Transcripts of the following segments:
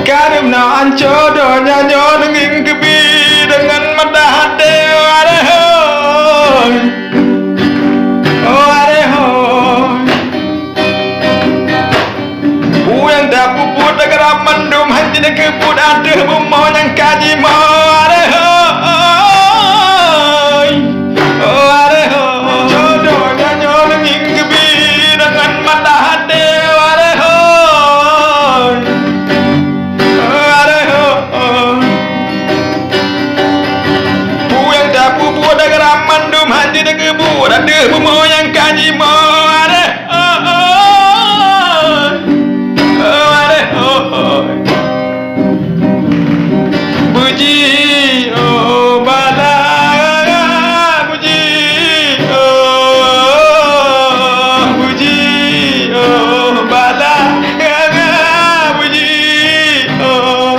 Karena jodohnya nyolongin kebi dengan mata hati. Adehoy, oh adehoy, yang dah puput negara mendum hati nak kebut ada bumoh yang kaji mau. Adehoy, oh adehoy, jodohnya nyolongin kebi dengan mata hati. Hati dah kebut ada bumoh yang kaji mau. Puji oh bala, puji oh, puji oh bala, puji oh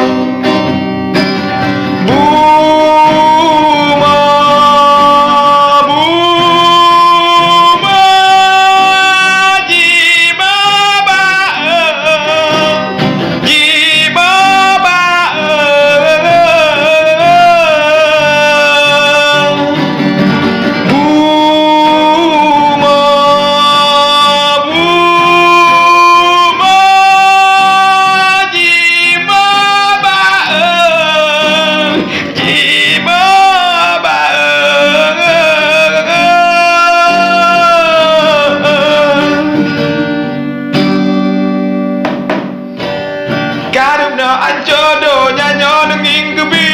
karena jodohnya nyolongin kebi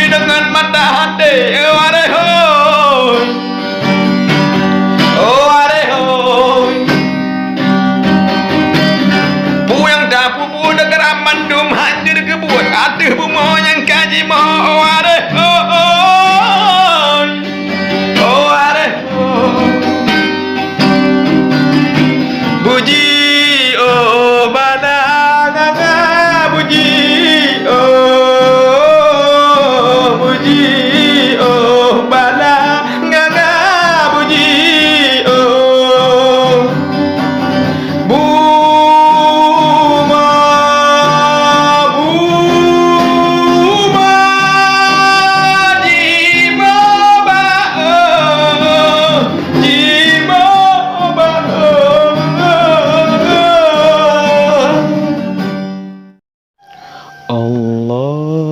dengan mata hati. Oh adehoy, oh adehoy, yang dah pupu negara mandum hancur kebut ada bumoh yang kaji mau. Oh adehoy, oh adehoy, puji oh bala, puji oh, puji oh bala, puji oh buma, buma jima ba oh, jima ba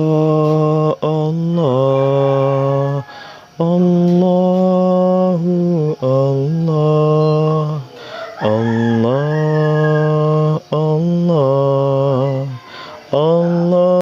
Allah, Allah, Allahu Allah, Allah, Allah, Allah.